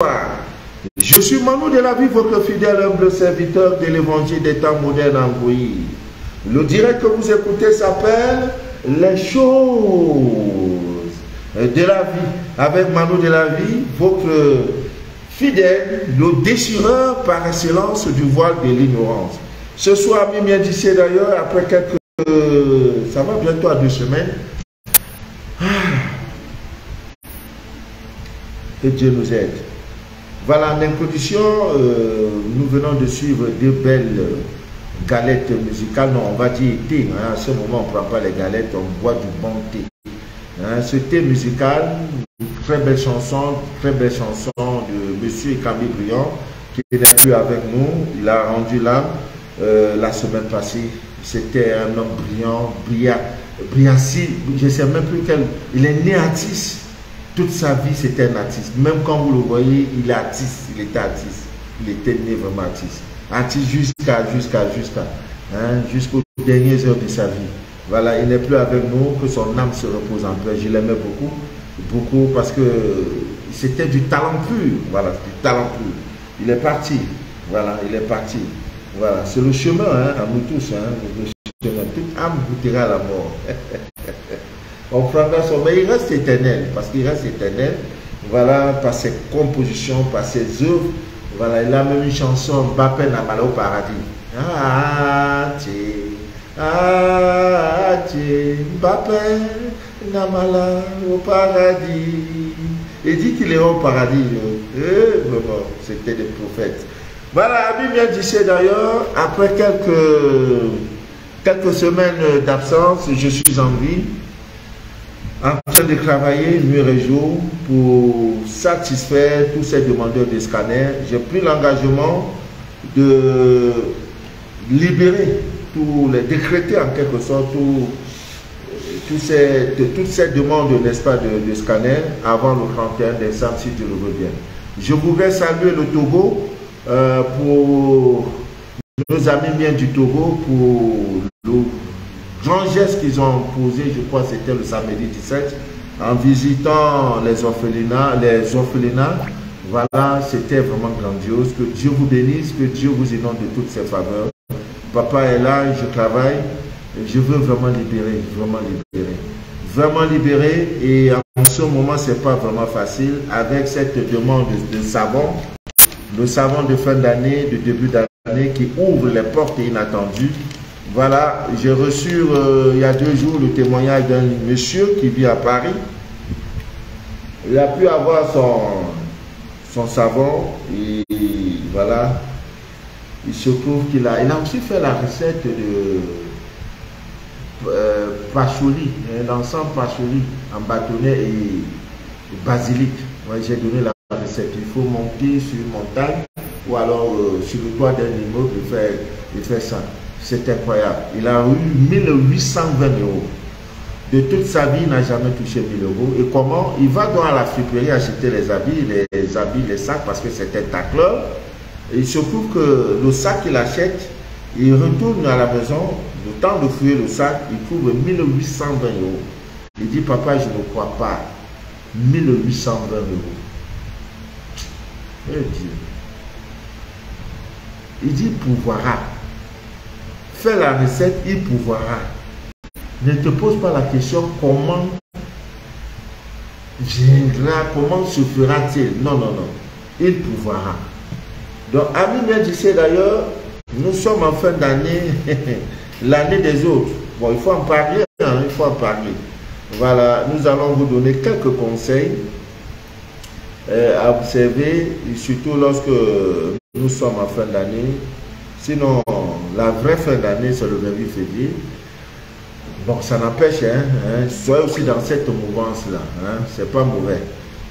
Je suis Manu de la vie, votre fidèle humble serviteur de l'évangile des temps modernes en Gouy. Le direct que vous écoutez s'appelle Les choses de la vie. Avec Manu de la vie, votre fidèle, le déchireur par excellence du voile de l'ignorance. Ce soir, Mimien d'ici d'ailleurs, après quelques... ça va bientôt à 2 semaines. Que Dieu nous aide. Voilà, en introduction, nous venons de suivre 2 belles galettes musicales. Non, on va dire thé. Hein. À ce moment, on ne prend pas les galettes, on boit du bon thé. Hein. Ce thé musical, très belle chanson de Monsieur Camille Briand, qui n'est plus avec nous. Il a rendu l'âme la semaine passée. C'était un homme brillant, brillanci. Je ne sais même plus quel. Il est né artiste. Toute sa vie, c'était un artiste. Même quand vous le voyez, il est artiste. Il était artiste. Il était né vraiment artiste. Artiste jusqu'aux dernières heures de sa vie. Voilà, il n'est plus avec nous, que son âme se repose en paix. Je l'aimais beaucoup, parce que c'était du talent pur. Voilà, du talent pur. Il est parti. Voilà, il est parti. Voilà, c'est le chemin, hein, à nous tous. Hein, le chemin. Toute âme goûtera à la mort. On prendra son... Mais il reste éternel, parce qu'il reste éternel, voilà, par ses compositions, par ses œuvres. Voilà, il a même une chanson, Mbappé Namala au paradis. Mbappé Namala au paradis. Il dit qu'il est au paradis. C'était des prophètes. Voilà, Abim vient d'ici d'ailleurs, après quelques semaines d'absence, je suis en vie. En train de travailler nuit et jour pour satisfaire tous ces demandeurs de scanners. J'ai pris l'engagement de libérer, décréter en quelque sorte toutes ces demandes, n'est-ce pas, de scanners avant le 31 décembre, si tu le veux bien. Je voudrais saluer le Togo pour nos amis bien du Togo pour le grand geste qu'ils ont posé, je crois que c'était le samedi 17, en visitant les orphelinats. Voilà, c'était vraiment grandiose. Que Dieu vous bénisse, que Dieu vous inonde de toutes ses faveurs. Papa est là, je travaille, je veux vraiment libérer, et en ce moment, ce n'est pas vraiment facile, avec cette demande de savon, le savon de fin d'année, de début d'année, qui ouvre les portes inattendues. Voilà, j'ai reçu il y a 2 jours le témoignage d'un monsieur qui vit à Paris. Il a pu avoir son savon et voilà, il se trouve qu'il a aussi fait la recette de patchouli, l'encens patchouli en bâtonnet et basilic. Moi, j'ai donné la recette. Il faut monter sur une montagne ou alors sur le toit d'un immeuble et faire ça. C'est incroyable. Il a eu 1820 €. De toute sa vie, il n'a jamais touché 1000 €. Et comment? Il va dans la friperie acheter les habits, les sacs, parce que c'est un tacleur. Et il se trouve que le sac qu'il achète, il retourne à la maison, le temps de fouiller le sac, il trouve 1820 €. Il dit, papa, je ne crois pas. 1820 €. Eh Dieu. Il dit, pourvoira. Fais la recette, il pourvoira. Ne te pose pas la question comment viendra, comment se fera-t-il. Non. Il pourvoira. Donc, Ami bien d'ici d'ailleurs, nous sommes en fin d'année, l'année des autres. Bon, il faut en parler, hein, il faut en parler. Voilà, nous allons vous donner quelques conseils à observer, et surtout lorsque nous sommes en fin d'année. Sinon, la vraie fin d'année, c'est le 28 février. Bon, ça n'empêche, soyez aussi dans cette mouvance-là. C'est pas mauvais.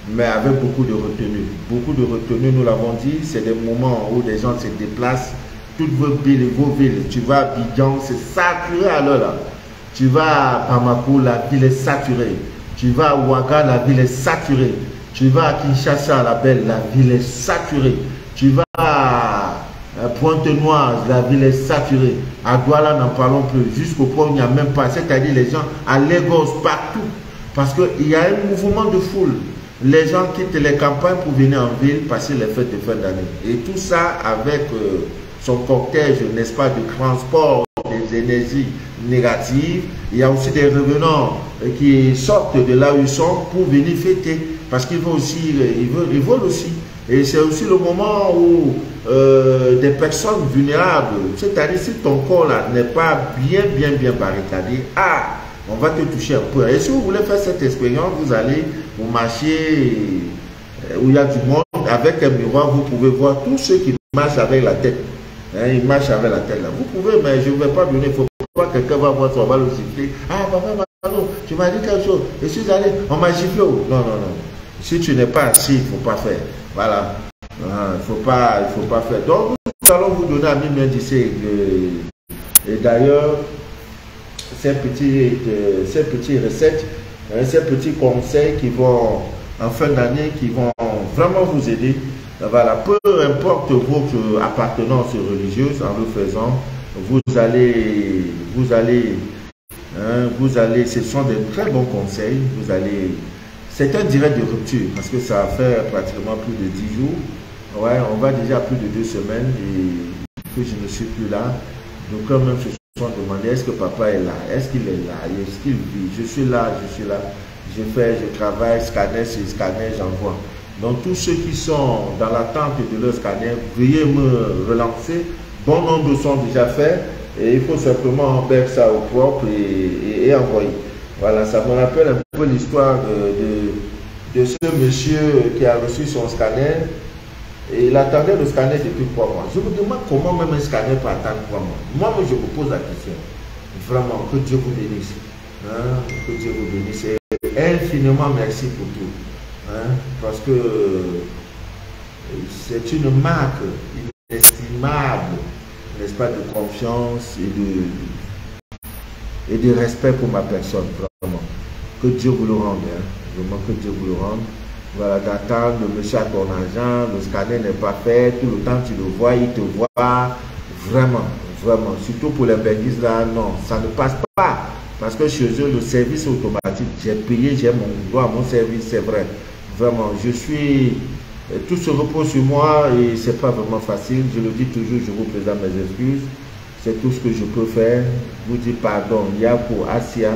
Mais avec beaucoup de retenue. Beaucoup de retenue, nous l'avons dit, c'est des moments où les gens se déplacent. Toutes vos villes, tu vas à Abidjan, c'est saturé à l'heure là. Tu vas à Bamako, la ville est saturée. Tu vas à Ouaga, la ville est saturée. Tu vas à Kinshasa, la belle, la ville est saturée. Tu vas à Pointe-Noire, la ville est saturée. À Douala, n'en parlons plus. Jusqu'au point où il n'y a même pas. C'est-à-dire les gens à Lagos, partout. Parce qu'il y a un mouvement de foule. Les gens quittent les campagnes pour venir en ville passer les fêtes de fin d'année. Et tout ça avec son cortège, n'est-ce pas, de transport, des énergies négatives. Il y a aussi des revenants qui sortent de là où ils sont pour venir fêter. Parce qu'ils veulent aussi, ils veulent aussi. Et c'est aussi le moment où des personnes vulnérables, c'est-à-dire si ton corps là n'est pas bien barricadé, on va te toucher un peu. Et si vous voulez faire cette expérience, vous allez vous marcher où il y a du monde, avec un miroir, vous pouvez voir tous ceux qui marchent avec la tête. Hein, ils marchent avec la tête là. Vous pouvez, mais je ne vais pas venir, il ne faut pas que quelqu'un va voir, on va le gifler. Ah, papa, tu m'as dit quelque chose. Je suis allé, on m'a giflé. Non. Si tu n'es pas assis, il ne faut pas faire. Voilà. Il ne faut pas faire. Donc, nous allons vous donner à l'indice. Et d'ailleurs, ces petites recettes, ces petits conseils qui vont, en fin d'année, qui vont vraiment vous aider. Voilà, peu importe votre appartenance religieuse, en le faisant, vous allez, ce sont de très bons conseils, c'est un direct de rupture, parce que ça fait pratiquement plus de 10 jours, ouais, on va déjà plus de 2 semaines, et que je ne suis plus là, donc quand même se sont demandé, est-ce que papa est là, est-ce qu'il est là, est-ce qu'il vit, je suis là, je travaille, scanner sur scanner, j'envoie. Donc tous ceux qui sont dans l'attente de leur scanner, veuillez me relancer. Bon nombre sont déjà faits et il faut simplement mettre ça au propre et envoyer. Voilà, ça me rappelle un peu l'histoire de ce monsieur qui a reçu son scanner et il attendait le scanner depuis 3 mois. Je me demande comment même un scanner peut attendre 3 mois. Moi, je vous pose la question. Vraiment, que Dieu vous bénisse. Hein? Que Dieu vous bénisse. Et infiniment merci pour tout. Hein, parce que c'est une marque inestimable, n'est-ce pas, de confiance et de respect pour ma personne, vraiment. Que Dieu vous le rende, hein, vraiment que Dieu vous le rende. Voilà, d'attendre, le monsieur a ton argent, le scanner n'est pas fait, tout le temps tu le vois, il te voit, vraiment, surtout pour les bénéfices là, non, ça ne passe pas. Parce que chez eux, le service automatique, j'ai payé, j'ai mon droit, mon service, c'est vrai. Vraiment, tout se repose sur moi et c'est pas vraiment facile. Je le dis toujours, je vous présente mes excuses. C'est tout ce que je peux faire. Vous dis pardon, Yako, Asia,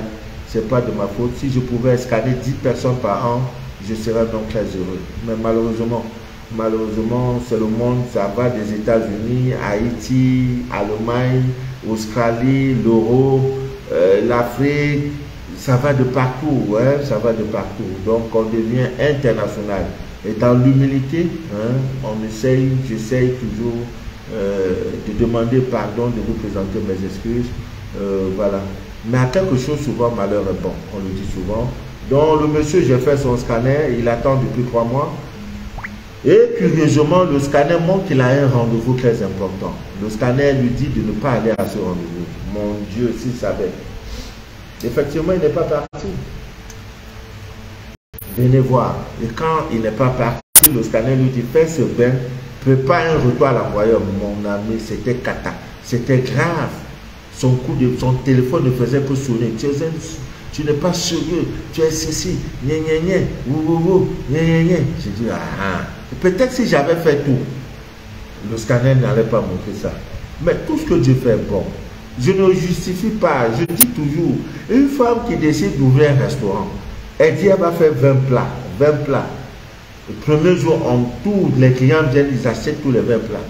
c'est pas de ma faute. Si je pouvais scanner 10 personnes par an, je serais donc très heureux. Mais malheureusement, c'est le monde, ça va des États-Unis, Haïti, Allemagne, Australie, l'Europe, l'Afrique. Ça va de partout, hein, ça va de partout. Donc, on devient international. Et dans l'humilité, hein, j'essaye toujours de demander pardon, de vous présenter mes excuses. Voilà. Mais à quelque chose, souvent, malheur est bon. On le dit souvent. Donc, le monsieur, j'ai fait son scanner. Il attend depuis 3 mois. Et curieusement, le scanner montre qu'il a un rendez-vous très important. Le scanner lui dit de ne pas aller à ce rendez-vous. Mon Dieu, s'il savait. Effectivement, il n'est pas parti. Venez voir. Et quand il n'est pas parti, le scanner lui dit, fais ce bain, prépare un retour à l'envoyeur. Mon ami, c'était cata. C'était grave. Son téléphone ne faisait que sonner. Tu n'es pas sérieux. Tu es ceci. J'ai dit, peut-être si j'avais fait tout, le scanner n'allait pas montrer ça. Mais tout ce que Dieu fait est bon. Je ne justifie pas, je dis toujours, une femme qui décide d'ouvrir un restaurant, elle dit elle va faire 20 plats. Le premier jour, on tourne, les clients viennent, ils achètent tous les 20 plats.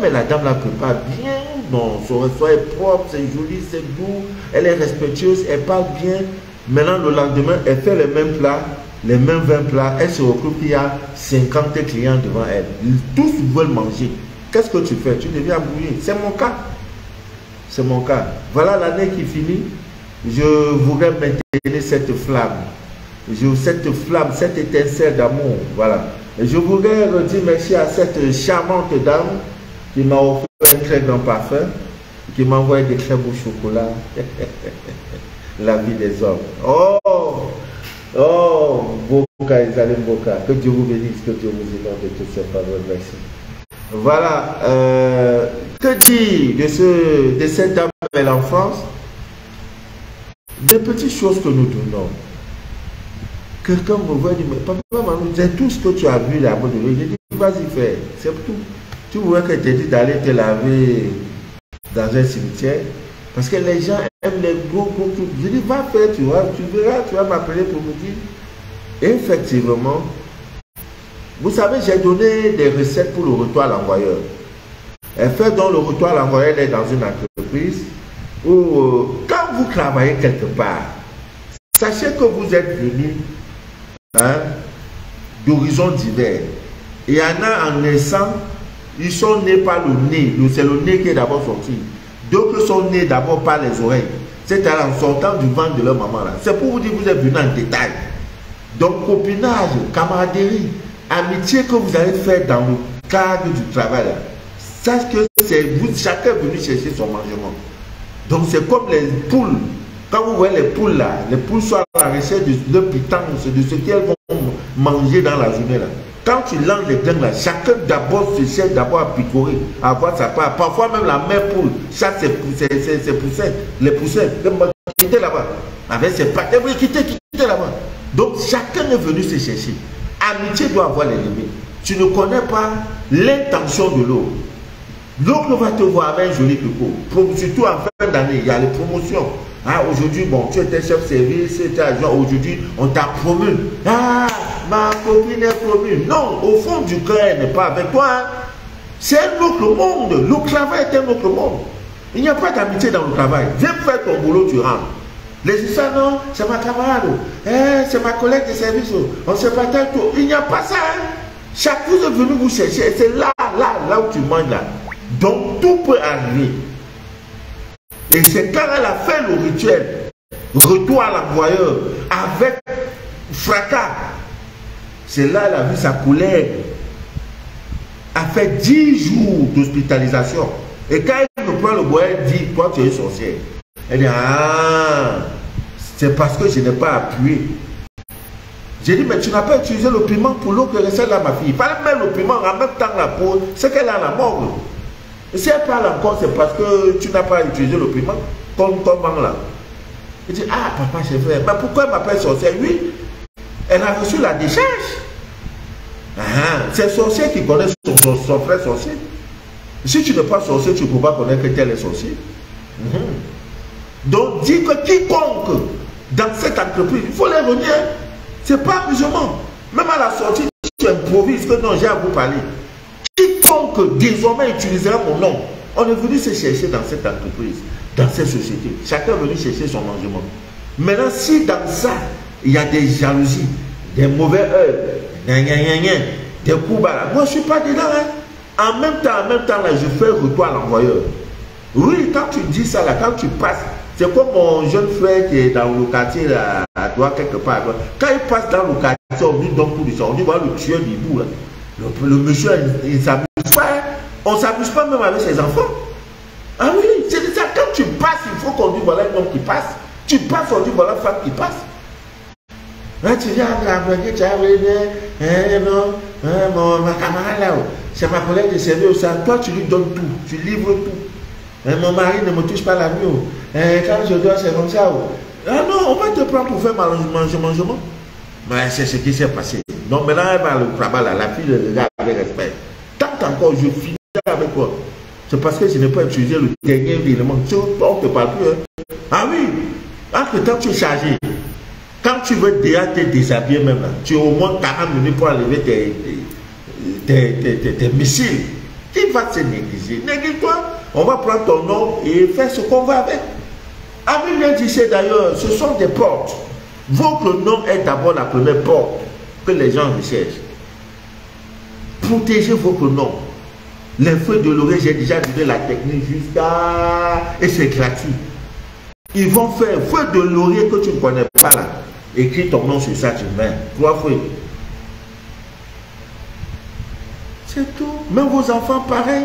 Mais la dame la prépare bien, bon, son restaurant est propre, c'est joli, c'est doux, elle est respectueuse, elle parle bien. Maintenant, le lendemain, elle fait les mêmes plats, les mêmes 20 plats, elle se retrouve qu'il y a 50 clients devant elle. Tous veulent manger. Qu'est-ce que tu fais? Tu deviens bouillir. C'est mon cas. C'est mon cas. Voilà l'année qui finit. Je voudrais maintenir cette flamme. Cette flamme, cette étincelle d'amour. Voilà. Et je voudrais redire merci à cette charmante dame qui m'a offert un très grand parfum, qui m'a envoyé des très beaux chocolats. La vie des hommes. Boka, Isalim Boka. Que Dieu vous bénisse, que Dieu vous inonde de toutes ses faveurs. Merci. Voilà. Que dire de cette dame et l'enfance? Des petites choses que nous donnons. quelqu'un me voit et dit, mais papa, maman, c'est tout ce que tu as vu là-bas. J'ai dit, vas-y, fais, c'est tout. Tu vois que tu dit d'aller te laver dans un cimetière. Parce que les gens aiment les gros trucs. Je dis, va faire, tu vois, tu verras, tu vas m'appeler pour me dire. Effectivement, vous savez, j'ai donné des recettes pour le retour à l'envoyeur. Elle fait donc le retour à l'envoyeur, elle est dans une entreprise où, quand vous travaillez quelque part, sachez que vous êtes venu d'horizons divers. Il y en a en naissant, ils sont nés par le nez. C'est le nez qui est d'abord sorti. D'autres sont nés d'abord par les oreilles. C'est-à-dire en sortant du ventre de leur maman. C'est pour vous dire que vous êtes venu en détail. Donc, copinage, camaraderie, amitié que vous allez faire dans le cadre du travail. Sache que c'est vous, chacun est venu chercher son mangement. Donc, c'est comme les poules. Quand vous voyez les poules là, les poules sont à la recherche de pitance, de ce qu'elles vont manger dans la journée là. Quand tu lances les grains là, chacun d'abord se cherche d'abord à picorer, à avoir sa part. Parfois même la mère poule chasse ses poussins, les poussins, quittez là-bas. Avec ses pattes, quittez là-bas. Donc chacun est venu se chercher. Amitié doit avoir les limites. Tu ne connais pas l'intention de l'autre. L'autre va te voir avec un joli pico. Surtout en fin d'année, il y a les promotions. Ah, aujourd'hui, bon, tu étais chef de service, tu étais agent, aujourd'hui, on t'a promu. Ah, ma copine est promue. Non, au fond du cœur, elle n'est pas avec toi. Hein. C'est un autre monde. Le travail est un autre monde. Il n'y a pas d'amitié dans le travail. Viens faire ton boulot, tu rentres. Les histoires, non, c'est ma camarade. C'est ma collègue de service. On se partage tout. Il n'y a pas ça. Hein. Chaque fois, est venu vous chercher. C'est là où tu manges là. Donc, tout peut arriver. Et c'est quand elle a fait le rituel, retour à l'envoyeur, avec fracas, c'est là qu'elle a vu sa collègue, a fait 10 jours d'hospitalisation. Et quand elle me prend le bois, elle dit, toi tu es sorcière. Elle dit, ah, c'est parce que je n'ai pas appuyé. J'ai dit, mais tu n'as pas utilisé le piment pour l'eau que recette là, ma fille. Il fallait mettre le piment en même temps la peau, c'est qu'elle a à la morgue. Et si elle parle encore, c'est parce que tu n'as pas utilisé le piment, comme ton banc là. Il dit, ah papa, c'est vrai. Mais pourquoi elle m'appelle sorcière? Oui, elle a reçu la décharge. Ah, c'est sorcier qui connaît son frère sorcier. Si tu n'es pas sorcier, tu ne peux pas connaître que tel est sorcier. Donc, dis que quiconque dans cette entreprise, il faut les renier. Ce n'est pas amusement. Même à la sortie, tu improvises que non, j'ai à vous parler. Quiconque désormais utilisera mon nom, on est venu se chercher dans cette entreprise, dans cette société. Chacun est venu chercher son mangement. Maintenant, si dans ça, il y a des jalousies, des mauvais œils, des coups bas, moi je ne suis pas dedans. Hein. En même temps, là, je fais retour à l'envoyeur. Oui, quand tu dis ça, là, quand tu passes, c'est comme mon jeune frère qui est dans le quartier, là, à toi, quelque part. Quand il passe dans le quartier, on dit donc tout ça, on dit voilà le tueur du bout, là. Le monsieur, il ne s'amuse pas. On ne s'amuse pas même avec ses enfants. Ah oui, c'est ça. Quand tu passes, il faut qu'on dise voilà un homme qui passe. Tu passes, on dit voilà une femme qui passe. Là, tu dis, tu as non, ma camarade là, c'est ma collègue de service. Toi, tu lui donnes tout. Tu livres tout. Mon mari ne me touche pas la nuit. Quand je dois, c'est comme ça. Ah non, on va te prendre pour faire mangement. Mais c'est ce qui s'est passé. Donc maintenant, elle va le travail là, la fille le regarde avec respect. Tant encore je finis avec toi, c'est parce que je n'ai pas utilisé le dernier élément. On ne te parle plus. Hein. Ah oui, entre temps tu es chargé. Quand tu veux déjà te déshabiller même là, tu as au moins 40 minutes pour enlever tes missiles. Qui va se négliger? Néglige-toi. On va prendre ton nom et faire ce qu'on va avec. Ami vient disait d'ailleurs, ce sont des portes. Votre nom est d'abord la première porte que les gens recherchent. Protégez votre nom. Les feux de l'oreille, j'ai déjà donné la technique jusqu'à... Et c'est gratuit. Ils vont faire feu de laurier que tu ne connais pas là. Écris ton nom sur ça, tu mets 3 feuilles. C'est tout. Même vos enfants, pareil.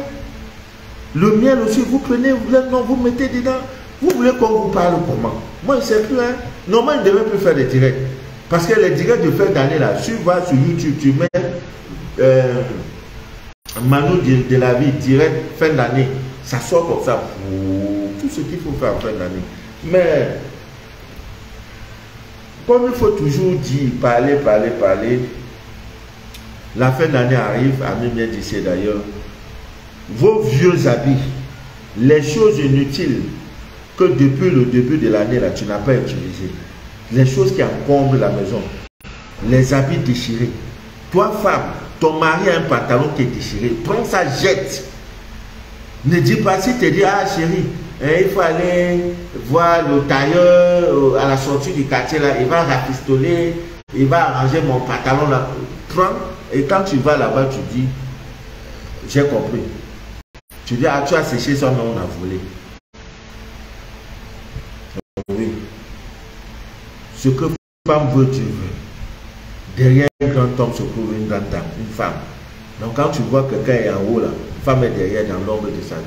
Le miel aussi, vous prenez le nom, vous mettez dedans. Vous voulez qu'on vous parle comment? Moi, je ne sais plus. Hein. Normalement, je ne devais plus faire des directs. Parce que les directs de fin d'année, là, tu vas sur YouTube, tu mets Manu de la vie, direct, fin d'année. Ça sort comme ça. Tout ce qu'il faut faire en fin d'année. Mais comme il faut toujours dire, parler, la fin d'année arrive, Ami bien d'ici d'ailleurs, vos vieux habits, les choses inutiles que depuis le début de l'année, là, tu n'as pas utilisé, les choses qui encombrent la maison, les habits déchirés. Toi, femme, ton mari a un pantalon qui est déchiré, prends ça, jette. Ne dis pas si tu dis, ah chérie, il faut aller voir le tailleur à la sortie du quartier, là, il va rafistoler, il va arranger mon pantalon là. Prends, et quand tu vas là-bas, tu dis, j'ai compris. Tu dis, ah, tu as séché ça, mais on a volé. Oui. Ce que femme veut, tu veux. Derrière un grand homme se trouve une grande dame, une femme. Donc quand tu vois quelqu'un est en haut là, une femme est derrière dans l'ombre de sa vie.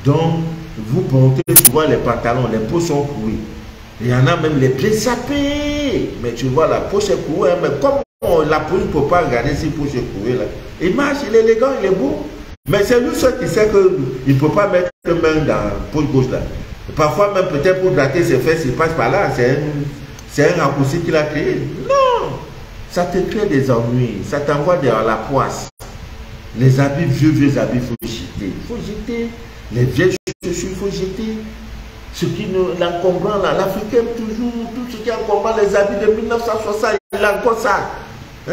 Donc, vous portez souvent les pantalons, les peaux sont couées. Il y en a même les pieds sapés. Mais tu vois, la poche est couée, mais comme la police ne peut pas regarder si la poche est couée là. Il marche, il est élégant, il est beau. Mais c'est lui seul qui sait qu'il ne peut pas mettre une main dans la poche gauche là. Parfois même peut-être pour gratter ses fesses, il passe par là. C'est un raccourci qu'il a créé. Non! Ça te crée des ennuis, ça t'envoie dans la poisse. Les habits, vieux habits, il faut jeter. Il faut jeter. Les vieilles chaussures, il faut jeter. Ce qui nous l'encombrant là, l'Africain toujours, tout ce qui encombrant les habits de 1960, il a encore ça. Hein?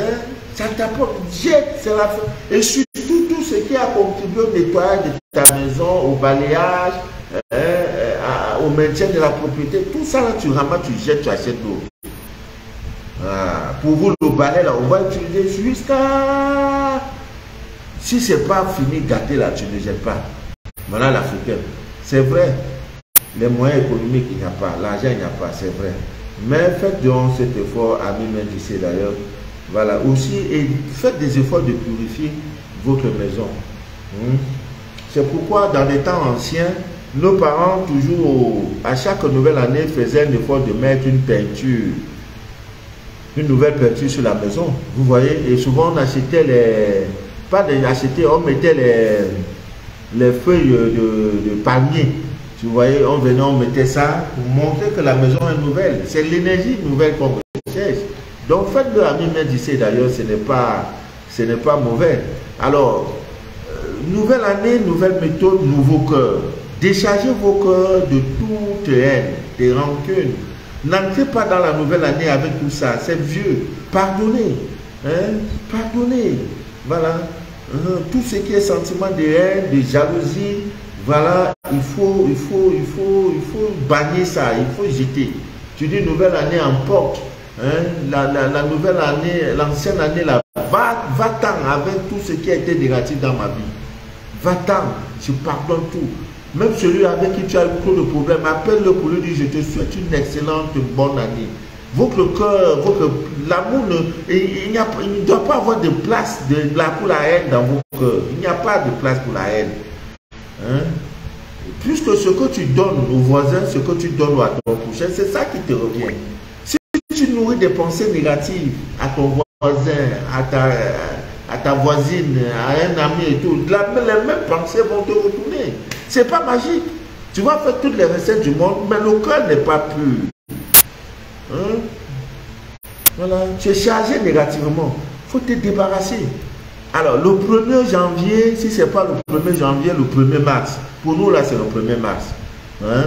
Ça t'apporte, jette, c'est la fin. Et surtout tout ce qui a contribué au nettoyage de ta maison, au balayage, au maintien de la propriété, tout ça là, tu ramasses, tu jettes, tu achètes d'autres. Pour vous, le balai là, on va utiliser jusqu'à... Si c'est pas fini gâté là, tu ne jettes pas. Voilà l'Africain. C'est vrai. Les moyens économiques, il n'y a pas. L'argent, il n'y a pas. C'est vrai. Mais faites donc cet effort, Ami Mendice d'ailleurs. Voilà. Aussi, et faites des efforts de purifier votre maison. C'est pourquoi, dans les temps anciens, nos parents, toujours, à chaque nouvelle année, faisaient un effort de mettre une peinture. Une nouvelle peinture sur la maison. Vous voyez, et souvent on achetait les... Pas d'acheter, on mettait les feuilles de palmier. Tu voyais, on venait, on mettait ça pour montrer que la maison est nouvelle. C'est l'énergie nouvelle qu'on recherche. Donc faites-le, Ami Mendice d'ailleurs, ce n'est pas mauvais. Alors, nouvelle année, nouvelle méthode, nouveau cœur. Déchargez vos cœurs de toute haine, des rancunes. N'entrez pas dans la nouvelle année avec tout ça, c'est vieux. Pardonnez, hein? Pardonnez. Voilà. Tout ce qui est sentiment de haine, de jalousie, voilà, il faut bannir ça, il faut jeter. Tu dis nouvelle année emporte, hein? La nouvelle année, l'ancienne année là, va-t'en avec tout ce qui a été négatif dans ma vie. Va-t'en, je pardonne tout. Même celui avec qui tu as eu trop de problèmes, appelle-le pour lui dire je te souhaite une excellente bonne année. Votre cœur, l'amour, il ne doit pas avoir de place pour la haine dans vos cœurs. Il n'y a pas de place pour la haine. Hein? Puisque ce que tu donnes aux voisins, ce que tu donnes à ton prochain, c'est ça qui te revient. Si tu nourris des pensées négatives à ton voisin, à ta voisine, à un ami et tout, les mêmes pensées vont te retourner. C'est pas magique. Tu vas faire toutes les recettes du monde, mais le cœur n'est pas pur. Hein? Voilà, tu es chargé négativement. Il faut te débarrasser. Alors, le 1er janvier, si ce n'est pas le 1er janvier, le 1er mars. Pour nous, là, c'est le 1er mars. Hein?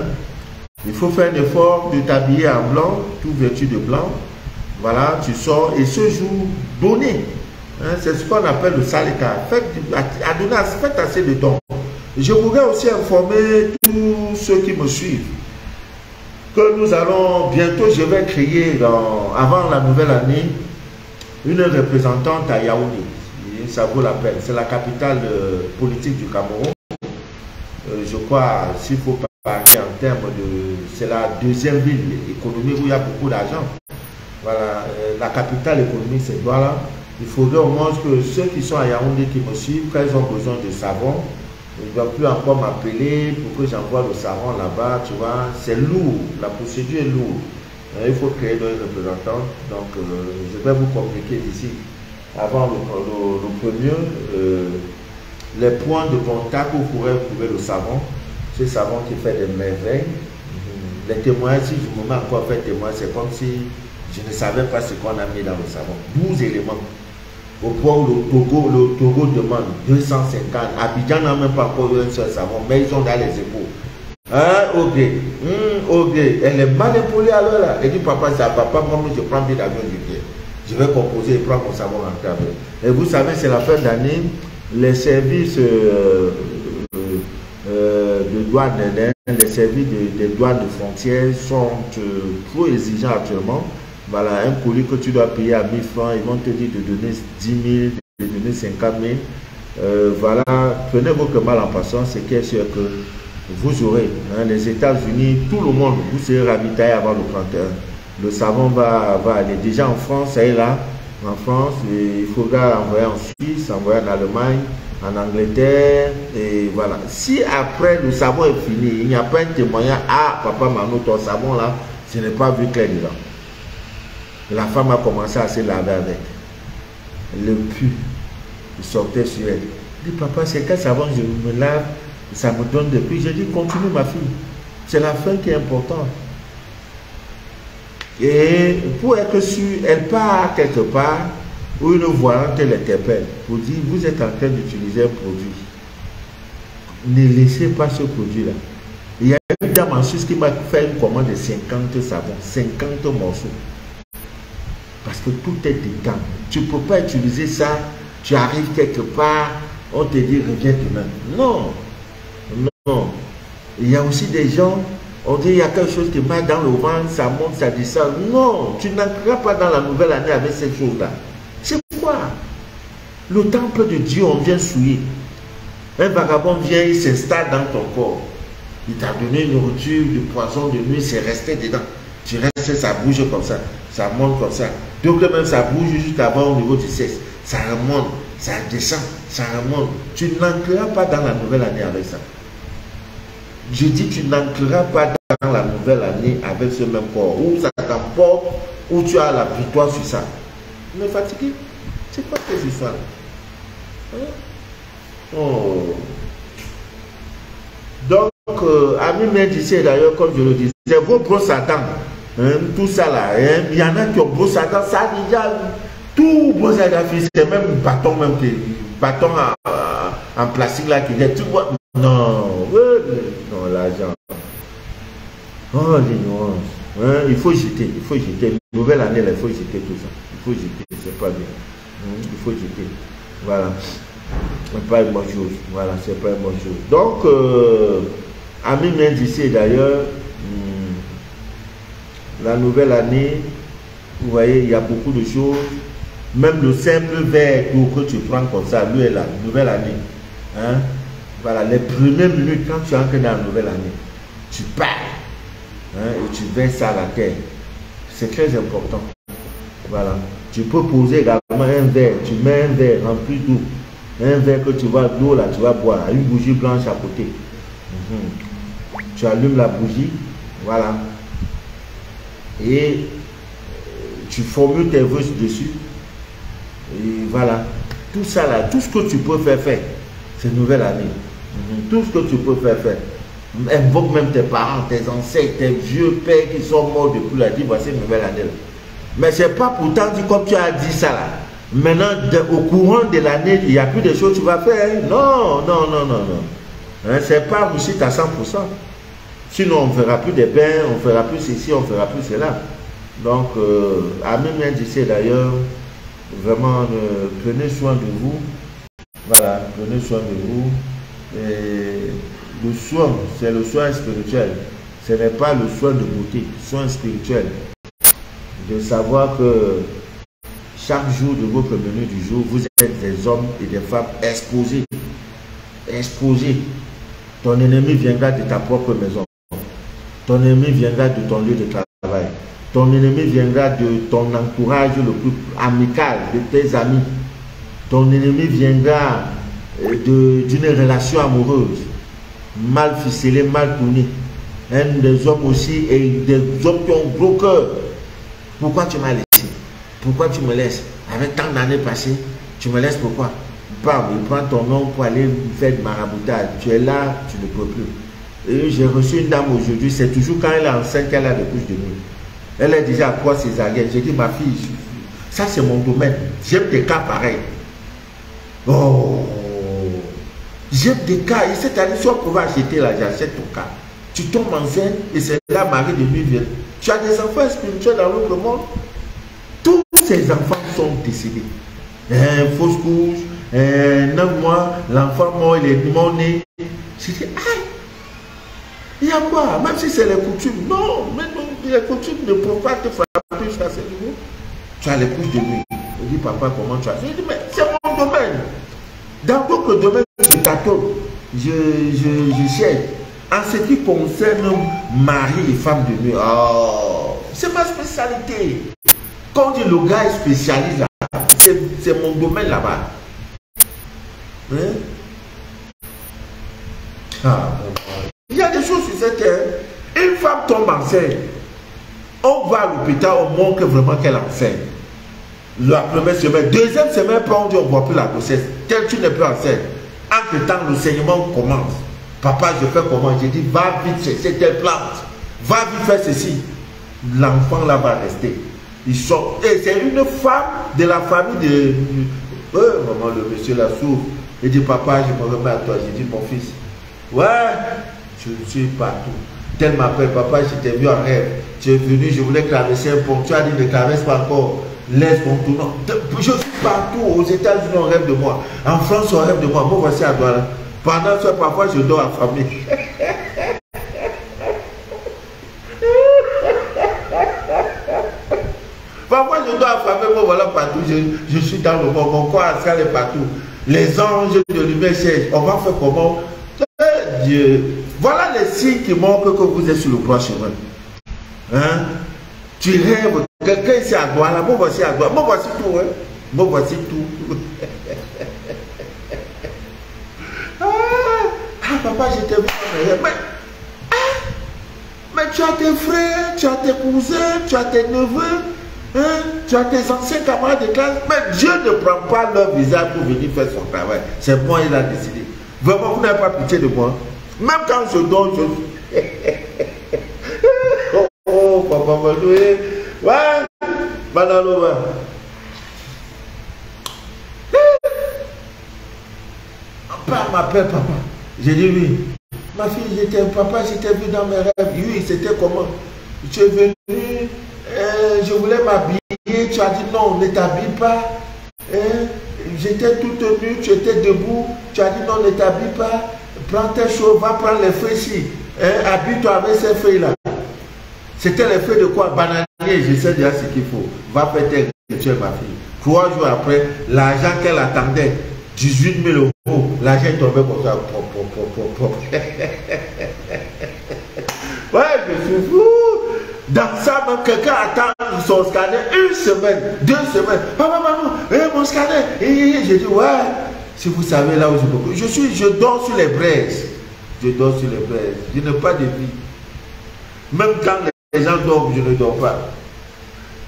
Il faut faire un effort de t'habiller en blanc, tout vêtu de blanc. Voilà, tu sors et ce jour, donner. Hein? C'est ce qu'on appelle le salika. Faites assez de dons. Je voudrais aussi informer tous ceux qui me suivent que nous allons bientôt, je vais créer avant la nouvelle année une représentante à Yaoundé. Et ça vaut la peine. C'est la capitale politique du Cameroun. Je crois, s'il faut parler en termes de... C'est la deuxième ville économique où il y a beaucoup d'argent. Voilà, la capitale économique, c'est Douala. Il faudrait au moins que ceux qui sont à Yaoundé qui me suivent, quand ils ont besoin de savon, ils ne doivent plus encore m'appeler pour que j'envoie le savon là-bas, tu vois. C'est lourd, la procédure est lourde. Il faut créer des représentants. Donc, je vais vous communiquer d'ici, avant le premier, les points de contact où vous pourrez trouver le savon. Ce savon qui fait des merveilles. Les témoignages, si je me mets encore à faire témoin, c'est comme si je ne savais pas ce qu'on a mis dans le savon. 12 éléments. Au point où le Togo demande 250. Abidjan n'a même pas encore eu un seul savon, mais ils sont dans les épaules. Hein, ok. Ok. Elle est mal épaulée alors là. Elle dit, papa, ça va pas, moi, je prends bien l'avion du pied. Je vais composer et prendre mon savon en table. Et vous savez, c'est la fin d'année. Les services de douane, les services des douanes de frontières sont trop exigeants actuellement. Voilà, un colis que tu dois payer à 1000 francs, ils vont te dire de donner 10 000, de donner 50 000. Voilà, prenez votre mal en passant, c'est qu'il est sûr que vous aurez, les États-Unis, tout le monde, vous serez ravitaillé avant le 31. Le savon va aller déjà en France, ça est là, en France, et il faudra envoyer en Suisse, envoyer en Allemagne, en Angleterre, et voilà. Si après le savon est fini, il n'y a pas un témoignage, ah, papa Mano, ton savon là, je n'ai pas vu clair dedans. La femme a commencé à se laver avec. Le pu sortait sur elle. Elle dit, papa, c'est quel savon je me lave, ça me donne des pluies. J'ai dit, continue ma fille. C'est la fin qui est importante. Et pour être sûr, elle part quelque part où une voyante elle interpelle pour dire, vous êtes en train d'utiliser un produit. Ne laissez pas ce produit-là. Il y a une dame en Suisse qui m'a fait une commande de 50 savons, 50 morceaux. Parce que tout est dedans. Tu ne peux pas utiliser ça, tu arrives quelque part, on te dit reviens demain. Non. Non. Il y a aussi des gens, on dit il y a quelque chose qui marche dans le ventre, ça monte, ça descend. Non, tu n'entreras pas dans la nouvelle année avec ces choses-là. C'est quoi? Le temple de Dieu, on vient souiller. Un vagabond vient, il s'installe dans ton corps. Il t'a donné une nourriture, du poison de nuit, c'est resté dedans. Tu restes, ça bouge comme ça, ça monte comme ça. Donc même ça bouge jusqu'à-bas au niveau du sexe. Ça remonte, ça descend, ça remonte. Tu n'entreras pas dans la nouvelle année avec ça. Je dis, tu n'entreras pas dans la nouvelle année avec ce même corps. Où ça t'emporte, où tu as la victoire sur ça. Mais fatigué, c'est quoi tes histoires? Oh. Donc, Ami m'a dit d'ailleurs, comme je le disais, vos brosses à dents, tout ça là, il y en a qui ont brosse à dents, ça déjà, tout brosse à dents, c'est même bâton, en plastique là qui est, tu vois, non, non, l'argent. Oh, l'ignorance. Il faut jeter, il faut jeter. Nouvelle année, là, il faut jeter tout ça. Il faut jeter, c'est pas bien. Il faut jeter. Voilà. C'est pas une bonne chose. Voilà, c'est pas une bonne chose. Donc, Ami m'a dit d'ailleurs, la nouvelle année, vous voyez, il y a beaucoup de choses. Même le simple verre que tu prends comme ça, lui est la nouvelle année. Hein? Voilà, les premières minutes, quand tu entres dans la nouvelle année, tu pars et tu verses ça à la terre. C'est très important. Voilà. Tu peux poser également un verre, tu mets un verre rempli d'eau. Un verre que tu vas, d'eau là, tu vas boire, une bougie blanche à côté. Tu allumes la bougie, voilà. Et tu formules tes vœux dessus. Et voilà. Tout ça là, tout ce que tu peux faire, c'est nouvelle année. Tout ce que tu peux faire. Invoque même tes parents, tes ancêtres, tes vieux pères qui sont morts depuis la vie, voici une nouvelle année là. Mais c'est pas pourtant dit comme tu as dit ça là. Maintenant, au courant de l'année, il n'y a plus de choses que tu vas faire. Non, non, non, non, non. C'est pas réussite à 100%. Sinon, on ne fera plus des bains, on ne fera plus ceci, on ne fera plus cela. Donc, Ami m'a dit d'ailleurs, vraiment, prenez soin de vous. Voilà, prenez soin de vous. Et le soin, c'est le soin spirituel. Ce n'est pas le soin de beauté, soin spirituel. De savoir que chaque jour de votre menu du jour, vous êtes des hommes et des femmes exposés. Exposés. Ton ennemi viendra de ta propre maison. Ton ennemi viendra de ton lieu de travail. Ton ennemi viendra de ton entourage le plus amical, de tes amis. Ton ennemi viendra d'une relation amoureuse, mal ficelée, mal tournée. Un des hommes aussi, et des hommes qui ont gros cœur. Pourquoi tu m'as laissé? Pourquoi tu me laisses? Avec tant d'années passées, tu me laisses pourquoi? Bam, il prend ton nom pour aller faire du maraboutage. Tu es là, tu ne peux plus. J'ai reçu une dame aujourd'hui, c'est toujours quand elle est enceinte qu'elle a des couches de nuit. Elle est déjà à 3 césariennes. J'ai dit, ma fille, ça c'est mon domaine. J'aime des cas pareils. Oh, j'aime des cas. Et cette année, si on pouvait acheter là, j'achète ton cas. Tu tombes enceinte et c'est là, Marie de nuit vient. Tu as des enfants spirituels dans l'autre monde. Tous ces enfants sont décédés. Fausse couche, 9 mois, l'enfant mort, il est né. J'ai dit, ah, il y a quoi? Même si c'est les coutumes. Non, mais non, les coutumes ne peuvent pas te frapper jusqu'à ce niveau. Tu as les couches de nuit. Je dis, papa, comment tu as fait? Je dis, mais c'est mon domaine. Dans d'autres domaines, je tâtonne. Je cherche. En ce qui concerne mari et femme de nuit, oh, c'est ma spécialité. Quand on dit le gars est spécialiste là, c'est mon domaine là-bas. Hein? Ah, il y a des choses sur cette terre. Une femme tombe enceinte. On va à l'hôpital, on montre vraiment qu'elle enseigne. La première semaine, deuxième semaine, on dit on ne voit plus la grossesse. Tel tu n'es plus enceinte. Entre temps, l'enseignement commence. Papa, je fais comment? J'ai dit, va vite chercher telle plante. Va vite faire ceci. L'enfant là va rester. Ils sont. Et c'est une femme de la famille de. Vraiment, le monsieur la souffre. Il dit, papa, je me remets à toi. J'ai dit, mon fils, ouais, je suis partout. Tel m'appelle, papa, je t'ai vu en rêve. Tu es venu, je voulais traverser un pont. Tu as dit, ne traverse pas encore. Laisse mon tournant. Je suis partout. Aux États-Unis, on rêve de moi. En France, on rêve de moi. Moi, voici à Douala. Pendant ce parfois, je dors en famille. Parfois, je dors en famille. Moi, voilà partout. Je suis dans le monde. Mon corps astral est partout. Les anges de lumière cherchent. On va faire comment? Dieu. Voilà les signes qui montrent que vous êtes sur le droit chemin. Hein? Tu rêves. Quelqu'un ici à Douala. Moi, voici à Douala. Moi, voici tout. Hein? Moi, voici tout. Papa, je t'ai vu. Mais tu as tes frères, tu as tes cousins, tu as tes neveux, hein, tu as tes anciens camarades de classe. Mais Dieu ne prend pas leur visage pour venir faire son travail. C'est moi, il a décidé. Vraiment, vous n'avez pas pitié de moi. Même quand je dors, je... oh, papa m'a joué. Ouais, madame Loma. Papa m'appelle papa. J'ai dit oui. Ma fille, papa, j'étais vu dans mes rêves. Oui, c'était comment? Tu es venu, je voulais m'habiller. Tu as dit non, ne t'habille pas. J'étais tout nu, tu étais debout. Tu as dit non, ne t'habille pas. Prends tes choses, va prendre les feuilles ici. Habille-toi avec ces feuilles-là. C'était les feuilles de quoi? Bananier, je sais déjà ce qu'il faut. Va faire tes que tu es ma fille. 3 jours après, l'argent qu'elle attendait, 18 000 €. L'argent est tombé comme ça. Ouais, je suis fou. Dans ça, même quelqu'un attend son scanner 1 semaine, 2 semaines. Papa, maman, mon scanner. J'ai dit, ouais, si vous savez là où je dors sur les braises. Je dors sur les braises. Je n'ai pas de vie. Même quand les gens dorment, je ne dors pas.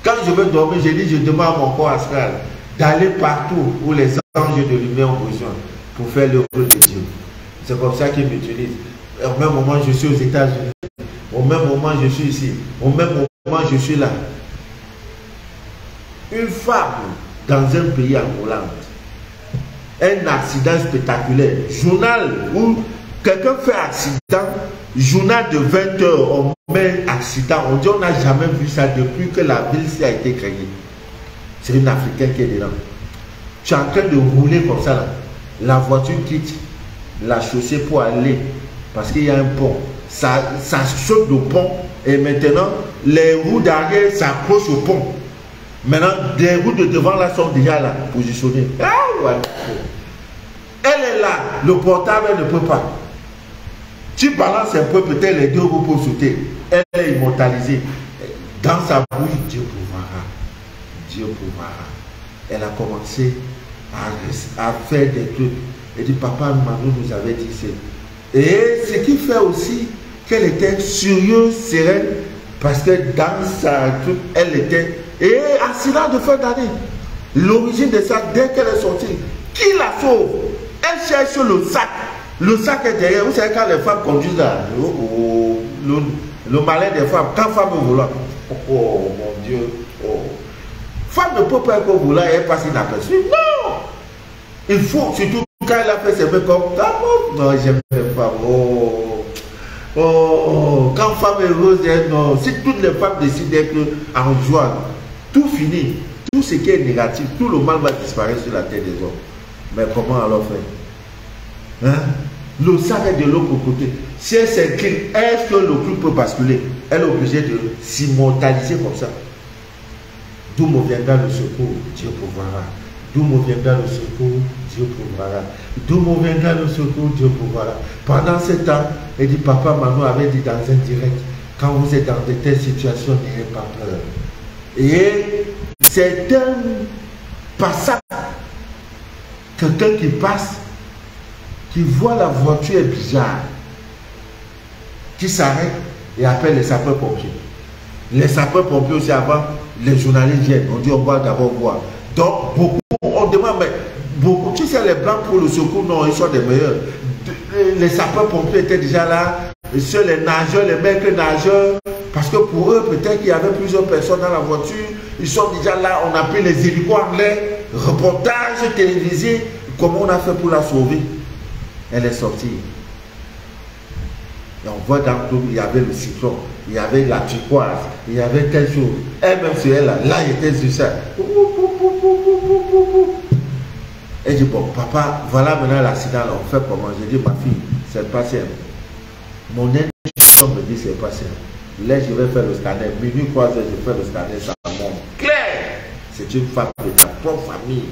Quand je veux dormir, je dis, je demande à mon corps astral d'aller partout où les anges de lumière ont besoin pour faire l'œuvre de Dieu. C'est comme ça qu'ils m'utilisent. Au même moment, je suis aux États-Unis. Au même moment, je suis ici. Au même moment, je suis là. Une femme dans un pays en Hollande. Un accident spectaculaire. Journal où quelqu'un fait accident. Journal de 20 h, on met accident. On dit on n'a jamais vu ça depuis que la ville a été créée. C'est une Africaine qui est dedans. Tu es en train de rouler comme ça là. La voiture quitte la chaussée pour aller parce qu'il y a un pont. Ça saute le pont et maintenant les roues d'arrière s'approchent au pont. Maintenant, les roues de devant là sont déjà là, positionnées. Ah, ouais. Elle est là, le portable elle ne peut pas. Tu balances un peu, peut-être les 2 roues pour sauter. Elle est immortalisée. Dans sa bouche, Dieu pourra. Dieu pourra. Elle a commencé à faire des trucs. Elle dit, papa, maman nous avait dit ça. Et ce qui fait aussi qu'elle était sérieuse, sereine, parce que dans sa truc, elle était... Et accident de fin d'année. L'origine de ça, dès qu'elle est sortie, qui la sauve? Elle cherche le sac. Le sac est derrière. Vous savez, quand les femmes conduisent là, le malin des femmes, quand femme au volant, oh mon Dieu, oh. Femme ne peut pas être au volant et elle passe inaperçue. Non! Il faut, surtout quand elle a fait ses make-up, non, j'aime les femmes. Oh, oh, oh. Quand femme est heureuse, non. Si toutes les femmes décident d'être en joie, tout finit. Tout ce qui est négatif, tout le mal va disparaître sur la tête des hommes. Mais comment alors faire? Hein? Le sac est de l'autre côté. Si elle s'incline, est-ce que le clou peut basculer? Elle est obligée de s'immortaliser comme ça. D'où me viendra le secours? Dieu pourvoira. D'où me viendra le secours? Dieu pourvoira. D'où me viendra le secours? Dieu pourvoira. Pendant ce temps, elle dit, papa, maman avait dit dans un direct, quand vous êtes dans de telles situations, n'ayez pas peur. Et c'est un passage. Quelqu'un qui passe, qui voit la voiture bizarre, qui s'arrête et appelle les sapeurs-pompiers. Les sapeurs-pompiers aussi avant, les journalistes viennent. On dit on va d'abord voir. Donc beaucoup, on demande, mais beaucoup, tu sais les blancs pour le secours, non, ils sont des meilleurs. Les sapeurs-pompiers étaient déjà là, sur les nageurs, les mecs nageurs, parce que pour eux, peut-être qu'il y avait plusieurs personnes dans la voiture, ils sont déjà là, on a pris les hélicos anglais, reportages télévisés, comment on a fait pour la sauver? Elle est sortie. Et on voit dans tout, il y avait le cyclone, il y avait la turquoise, il y avait telle chose. Elle-même sur elle, là, il était sur ça. Elle dit, bon, papa, voilà maintenant l'accident, on fait comment? J'ai dit, ma fille, c'est pas simple. Mon intuition me dit, c'est pas simple. Là, je vais faire le scanner. Minuit, 3 heures, je fais le scanner, ça monte. Claire! C'est une femme de ta propre famille.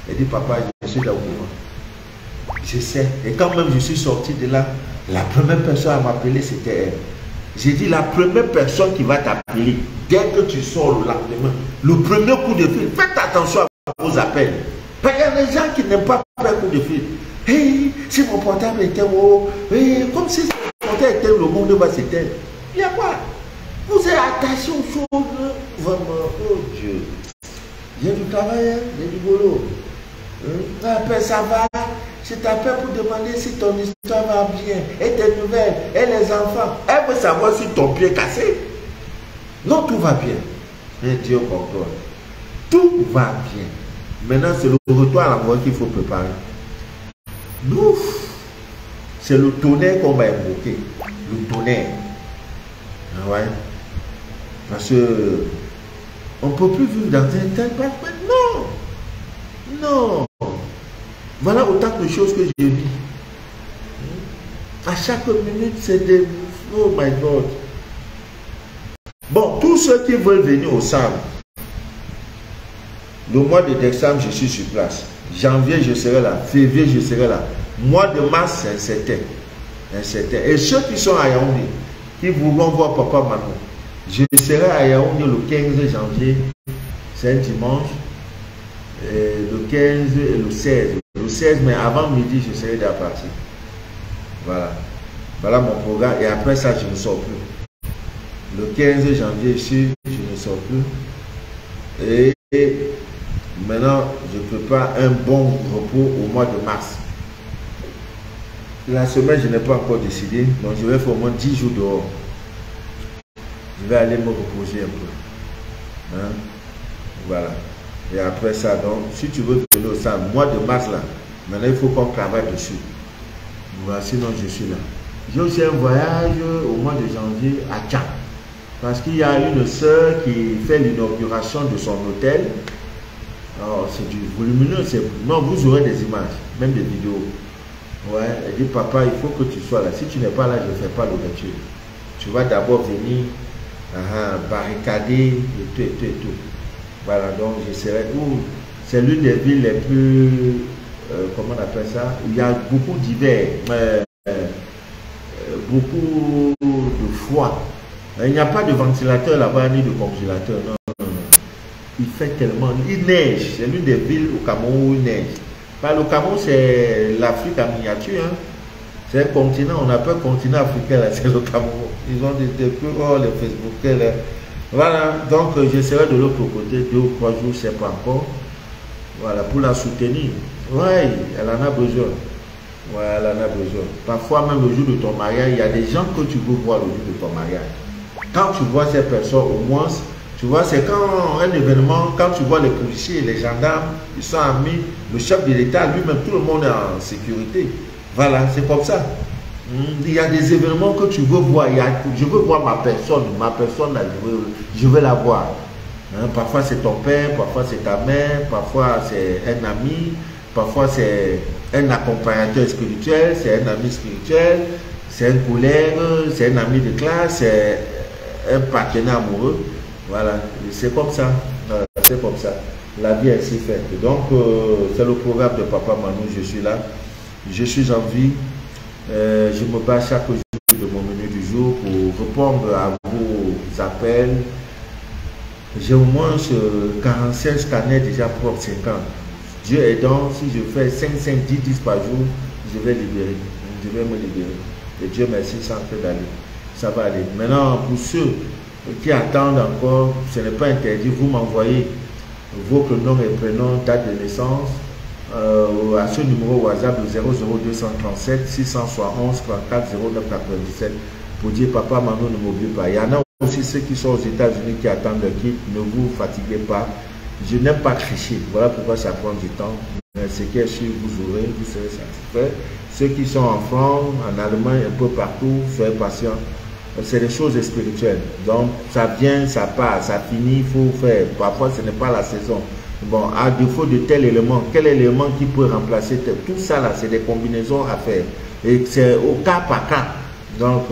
Elle dit, papa, je suis là au courant. Je sais. Et quand même je suis sorti de là, la première personne à m'appeler, c'était elle. J'ai dit, la première personne qui va t'appeler, dès que tu sors le lendemain, le premier coup de fil, faites attention à vos appels. Parce qu'il y a des gens qui n'aiment pas faire coup de fil. Hey, si mon portable était haut, hey, comme si mon portable était, le monde va s'éteindre. Il y a quoi? Vous êtes attaché aux choses, vraiment, oh Dieu. J'ai du travail, hein? J'ai du boulot. Après ça va, je t'appelle pour demander si ton histoire va bien, et tes nouvelles, et les enfants. Elle veut savoir si ton pied est cassé. Non, tout va bien. Et Dieu contrôle. Tout va bien. Maintenant, c'est le retour à la mort qu'il faut préparer. Ouf! C'est le tonnerre qu'on va invoquer. Le tonnerre. Ouais. Parce que on ne peut plus vivre dans un tel place. Non! Non! Voilà autant de choses que j'ai dit. À chaque minute, c'est des... Oh my God! Bon, tous ceux qui veulent venir au SAM, le mois de décembre, je suis sur place. Janvier, je serai là. Février, je serai là. Mois de mars, c'est incertain. Incertain. Et ceux qui sont à Yaoundé, qui voudront voir papa Manon, je serai à Yaoundé le 15 janvier, c'est un dimanche, et le 15 et le 16. Le 16, mais avant midi, je serai déjà parti. Voilà. Voilà mon programme. Et après ça, je ne sors plus. Le 15 janvier ici, je ne sors plus. Et maintenant, je prépare un bon repos au mois de mars. La semaine, je n'ai pas encore décidé. Donc, je vais faire au moins 10 jours dehors. Je vais aller me reposer un peu. Hein? Voilà. Et après ça, donc, si tu veux venir au SAM, mois de mars, là, maintenant, il faut qu'on travaille dessus. Voilà, sinon, je suis là. J'ai aussi un voyage au mois de janvier à Tchad. Parce qu'il y a une soeur qui fait l'inauguration de son hôtel. Alors, c'est du volumineux. Non, vous aurez des images, même des vidéos. Ouais, elle dit, papa, il faut que tu sois là. Si tu n'es pas là, je ne fais pas l'ouverture. Tu vas d'abord venir barricader et tout, et tout, et tout. Voilà, donc je serai où? C'est l'une des villes les plus, comment on appelle ça? Il y a beaucoup d'hiver, beaucoup de froid. Il n'y a pas de ventilateur là-bas, ni de congélateur. Non, non, non. Il fait tellement, il neige. C'est l'une des villes au Cameroun où il neige. Le Cameroun, c'est l'Afrique en miniature. Hein. C'est un continent, on appelle continent africain, c'est le Cameroun. Ils ont des plus, oh, les Facebookers, là. Voilà, donc je serai de l'autre côté, 2 ou 3 jours, je ne sais pas encore. Voilà, pour la soutenir. Oui, elle en a besoin. Voilà, on a besoin. Parfois, même le jour de ton mariage, il y a des gens que tu veux voir le jour de ton mariage. Quand tu vois ces personnes, au moins, tu vois, c'est quand un événement, quand tu vois les policiers, les gendarmes, ils sont amis, le chef de l'État, lui-même, tout le monde est en sécurité. Voilà, c'est comme ça. Il y a des événements que tu veux voir. Je veux voir ma personne là, je veux la voir. Hein, parfois c'est ton père, parfois c'est ta mère, parfois c'est un ami, parfois c'est un accompagnateur spirituel, c'est un ami spirituel, c'est un collègue, c'est un ami de classe, c'est un partenaire amoureux. Voilà, c'est comme ça. C'est comme ça. La vie est ainsi faite. Donc, c'est le proverbe de Papa Manu, je suis là. Je suis en vie. Je me bats chaque jour de mon menu du jour pour répondre à vos appels. J'ai au moins 46 scanners déjà propres 50. Dieu aidant, si je fais 5, 10 par jour, je vais libérer. Je vais me libérer. Et Dieu merci, ça en fait d'aller. Ça va aller. Maintenant, pour ceux qui attendent encore, ce n'est pas interdit, vous m'envoyez votre nom et prénom, date de naissance, à ce numéro WhatsApp de 00237 671 34 09 97 pour dire papa Manu ne m'oublie pas. Il y en a aussi ceux qui sont aux États-Unis qui attendent le kit, ne vous fatiguez pas. Je n'aime pas tricher, voilà pourquoi ça prend du temps. Mais ce qui est sûr, vous aurez, vous serez satisfait. Ceux qui sont en France, en Allemagne, un peu partout, soyez patients. C'est des choses spirituelles. Donc, ça vient, ça part, ça finit, il faut faire. Parfois, ce n'est pas la saison. Bon, à défaut de tel élément, quel élément qui peut remplacer tel? Tout ça, là, c'est des combinaisons à faire. Et c'est au cas par cas. Donc,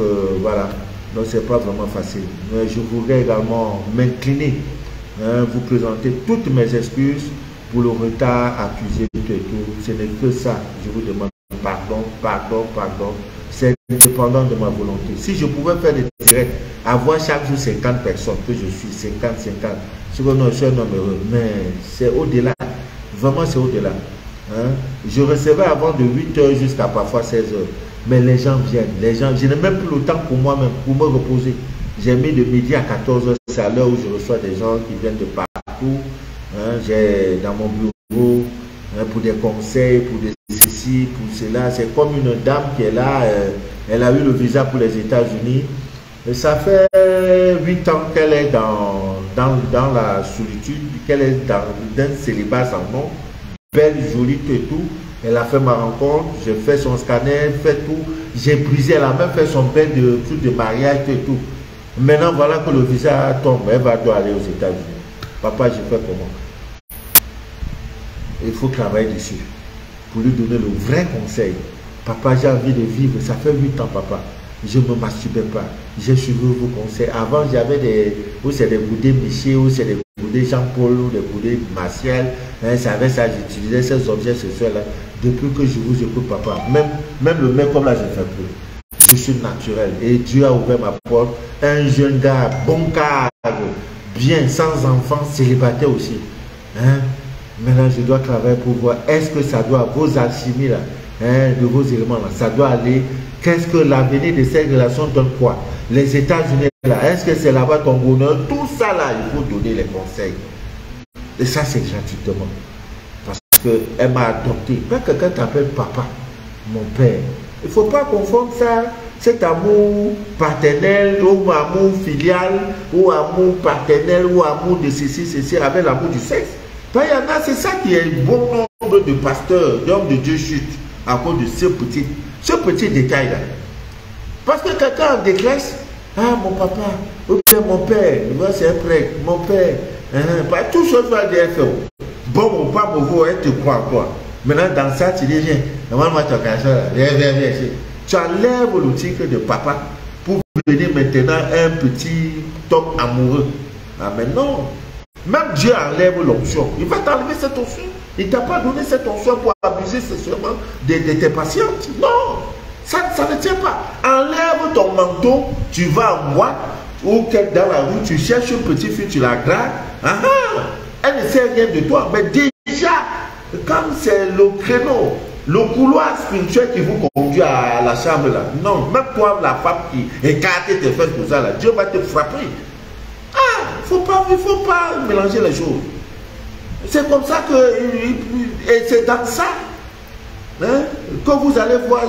voilà. Donc, ce n'est pas vraiment facile. Mais je voudrais également m'incliner, vous présenter toutes mes excuses pour le retard accusé et tout. Ce n'est que ça. Je vous demande pardon. C'est dépendant de ma volonté. Si je pouvais faire des directs, avoir chaque jour 50 personnes, que je suis 50, c'est que non, je suis un homme heureux. Mais c'est au-delà. Vraiment, c'est au-delà. Hein? Je recevais avant de 8 h jusqu'à parfois 16 h. Mais les gens viennent. Je n'ai même plus le temps pour moi-même, pour me reposer. J'ai mis de midi à 14 h. C'est à l'heure où je reçois des gens qui viennent de partout. Hein? J'ai dans mon bureau pour des conseils, pour des ceci, pour cela. C'est comme une dame qui est là. Elle a eu le visa pour les États-Unis. Et ça fait 8 ans qu'elle est dans la solitude, qu'elle est dans un célibat sans nom. Belle, jolie, tout. Elle a fait ma rencontre, j'ai fait son scanner, fait tout. J'ai brisé, elle a même fait son bain de truc de mariage, tout. Maintenant, voilà que le visa tombe. Elle va devoir aller aux États-Unis. Papa, je fais comment? Il faut travailler dessus pour lui donner le vrai conseil. Papa, j'ai envie de vivre. Ça fait 8 ans, papa. Je ne me masturbais pas. J'ai suivi vos conseils. Avant, j'avais ou c'est des boudés Michel, ou c'est des boudés Jean-Paul, ou des boudés Martial. Ça, j'utilisais ces objets sexuels-là. Depuis que je vous écoute, papa, même le mec comme là, je ne fais plus. Je suis naturel. Et Dieu a ouvert ma porte. Un jeune gars, bon cadre, bien, sans enfant, célibataire aussi. Hein? Maintenant, je dois travailler pour voir, est-ce que ça doit, vos alchimies là, de vos éléments là, ça doit aller, qu'est-ce que l'avenir de ces relations donne quoi? Les États-Unis là, est-ce que c'est là-bas ton bonheur? Tout ça là, il faut donner les conseils. Et ça, c'est gratuitement. Parce qu'elle m'a adopté. Quand quelqu'un t'appelle papa, mon père, il ne faut pas confondre ça, cet amour paternel, ou amour filial, ou amour paternel, ou amour de ceci, avec l'amour du sexe. Il y en a, c'est ça qui est bon nombre de pasteurs, d'hommes de Dieu chutent à cause de ce petit détail-là. Parce que quelqu'un en détresse, ah mon papa, ou bien mon père, moi c'est un prêtre, mon père, tout ça va dire bon ou pas mauvais, elle te croit en toi. Maintenant dans ça, tu dis viens, normalement tu as viens. Tu enlèves le titre de papa pour venir maintenant un petit homme amoureux. Ah mais non. Même Dieu enlève l'onction. Il va t'enlever cette onction. Il ne t'a pas donné cette onction pour abuser sexuellement de tes patientes. Non, ça ne tient pas. Enlève ton manteau, tu vas en boîte ou dans la rue, tu cherches une petite fille, tu la grattes. Elle ne sait rien de toi. Mais déjà, quand c'est le créneau, le couloir spirituel qui vous conduit à la chambre là, non, même toi, la femme qui écarte tes fesses pour ça là, Dieu va te frapper. Il ne faut pas mélanger les choses. C'est comme ça que... Et c'est dans ça Hein? Quand vous allez voir